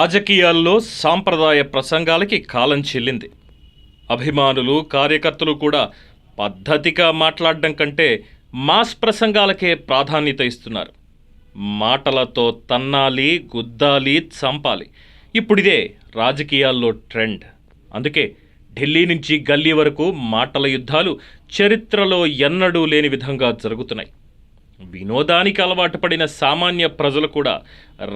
రాజకీయాల్లో సాంప్రదాయ ప్రసంగాలకి కాలం చెల్లింది. అభిమానులు, కార్యకర్తలు కూడా పద్ధతిగా మాట్లాడడం కంటే మాస్ ప్రసంగాలకే ప్రాధాన్యత ఇస్తున్నారు. మాటలతో తన్నాలి, గుద్దాలి, చంపాలి. ఇప్పుడిదే రాజకీయాల్లో ట్రెండ్. అందుకే ఢిల్లీ నుంచి గల్లీ వరకు మాటల యుద్ధాలు చరిత్రలో ఎన్నడూ లేని విధంగా జరుగుతున్నాయి. వినోదానికి అలవాటు పడిన సామాన్య ప్రజలు కూడా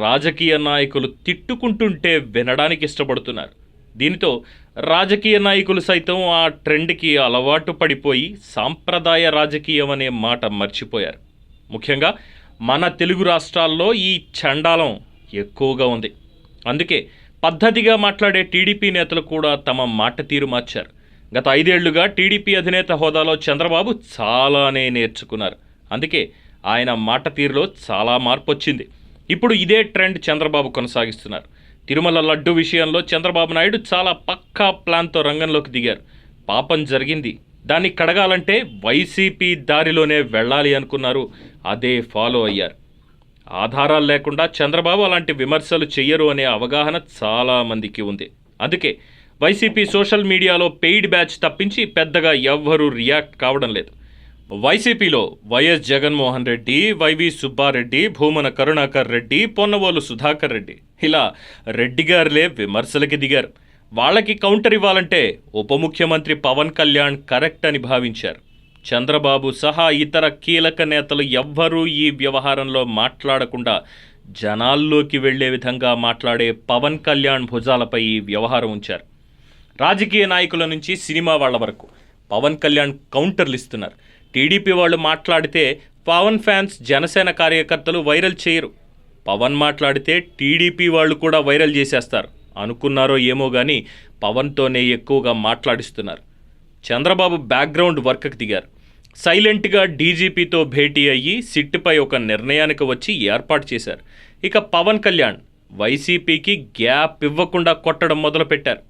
రాజకీయ నాయకులు తిట్టుకుంటుంటే వినడానికి ఇష్టపడుతున్నారు. దీనితో రాజకీయ నాయకులు సైతం ఆ ట్రెండ్కి అలవాటు పడిపోయి సాంప్రదాయ రాజకీయం అనే మాట మర్చిపోయారు. ముఖ్యంగా మన తెలుగు రాష్ట్రాల్లో ఈ చండాలం ఎక్కువగా ఉంది. అందుకే పద్ధతిగా మాట్లాడే టీడీపీ నేతలు కూడా తమ మాట తీరు మార్చారు. గత 5 ఏళ్లుగా టీడీపీ అధినేత హోదాలో చంద్రబాబు చాలానే నేర్చుకున్నారు. అందుకే ఆయన మాట తీరులో చాలా మార్పు వచ్చింది. ఇప్పుడు ఇదే ట్రెండ్ చంద్రబాబు కొనసాగిస్తున్నారు. తిరుమల లడ్డు విషయంలో చంద్రబాబు నాయుడు చాలా పక్కా ప్లాన్తో రంగంలోకి దిగారు. పాపం జరిగింది, దాన్ని కడగాలంటే వైసీపీ దారిలోనే వెళ్ళాలి అనుకున్నారు. అదే ఫాలో అయ్యారు. ఆధారాలు లేకుండా చంద్రబాబు అలాంటి విమర్శలు చెయ్యరు అనే అవగాహన చాలామందికి ఉంది. అందుకే వైసీపీ సోషల్ మీడియాలో పెయిడ్ బ్యాచ్ తప్పించి పెద్దగా ఎవ్వరూ రియాక్ట్ కావడం లేదు. వైసీపీలో వైఎస్ జగన్మోహన్ రెడ్డి, వైవి సుబ్బారెడ్డి, భూమన కరుణాకర్ రెడ్డి, పొన్నవోలు సుధాకర్ రెడ్డి ఇలా రెడ్డి గారులే విమర్శలకి దిగారు. వాళ్ళకి కౌంటర్ ఇవ్వాలంటే ఉప ముఖ్యమంత్రి పవన్ కళ్యాణ్ కరెక్ట్ అని భావించారు. చంద్రబాబు సహా ఇతర కీలక నేతలు ఎవ్వరూ ఈ వ్యవహారంలో మాట్లాడకుండా జనాల్లోకి వెళ్లే విధంగా మాట్లాడే పవన్ కళ్యాణ్ భుజాలపై ఈ వ్యవహారం ఉంచారు. రాజకీయ నాయకుల నుంచి సినిమా వాళ్ల వరకు పవన్ కళ్యాణ్ కౌంటర్లు ఇస్తున్నారు. టీడీపీ వాళ్ళు మాట్లాడితే పవన్ ఫ్యాన్స్, జనసేన కార్యకర్తలు వైరల్ చేయరు. పవన్ మాట్లాడితే టీడీపీ వాళ్ళు కూడా వైరల్ చేసేస్తారు. అనుకున్నారో ఏమో కానీ పవన్తోనే ఎక్కువగా మాట్లాడిస్తున్నారు. చంద్రబాబు బ్యాక్గ్రౌండ్ వర్క్కి దిగారు. సైలెంట్గా డీజీపీతో భేటీ అయ్యి సిట్పై ఒక నిర్ణయానికి వచ్చి ఏర్పాటు చేశారు. ఇక పవన్ కళ్యాణ్ వైసీపీకి గ్యాప్ ఇవ్వకుండా కొట్టడం మొదలుపెట్టారు.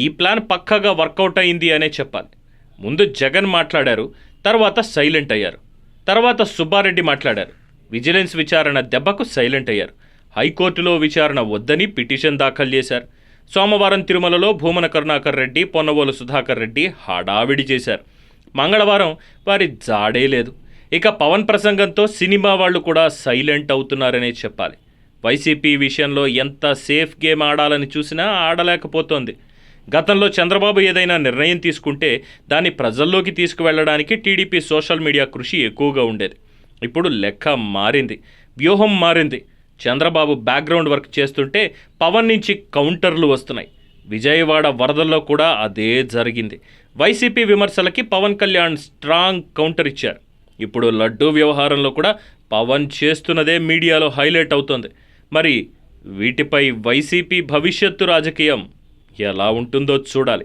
ఈ ప్లాన్ పక్కాగా వర్కౌట్ అయింది అనే చెప్పాలి. ముందు జగన్ మాట్లాడారు, తర్వాత సైలెంట్ అయ్యారు. తర్వాత సుబ్బారెడ్డి మాట్లాడారు. విజిలెన్స్ విచారణ దెబ్బకు సైలెంట్ అయ్యారు. హైకోర్టులో విచారణ వద్దని పిటిషన్ దాఖలు చేశారు. సోమవారం తిరుమలలో భూమన కరుణాకర్ రెడ్డి, పొన్నవోలు సుధాకర్ రెడ్డి హడావిడి చేశారు. మంగళవారం వారి జాడే లేదు. ఇక పవన్ ప్రసంగంతో సినిమా వాళ్ళు కూడా సైలెంట్ అవుతున్నారనే చెప్పాలి. వైసీపీ విషయంలో ఎంత సేఫ్ గేమ్ ఆడాలని చూసినా ఆడలేకపోతోంది. గతంలో చంద్రబాబు ఏదైనా నిర్ణయం తీసుకుంటే దాన్ని ప్రజల్లోకి తీసుకువెళ్లడానికి టీడీపీ సోషల్ మీడియా కృషి ఎక్కువగా ఉండేది. ఇప్పుడు లెక్క మారింది, వ్యూహం మారింది. చంద్రబాబు బ్యాక్గ్రౌండ్ వర్క్ చేస్తుంటే పవన్ నుంచి కౌంటర్లు వస్తున్నాయి. విజయవాడ వరదల్లో కూడా అదే జరిగింది. వైసీపీ విమర్శలకి పవన్ కళ్యాణ్ స్ట్రాంగ్ కౌంటర్ ఇచ్చారు. ఇప్పుడు లడ్డూ వ్యవహారంలో కూడా పవన్ చేస్తున్నదే మీడియాలో హైలైట్ అవుతోంది. మరి వీటిపై వైసీపీ భవిష్యత్తు రాజకీయం ఎలా ఉంటుందో చూడాలి.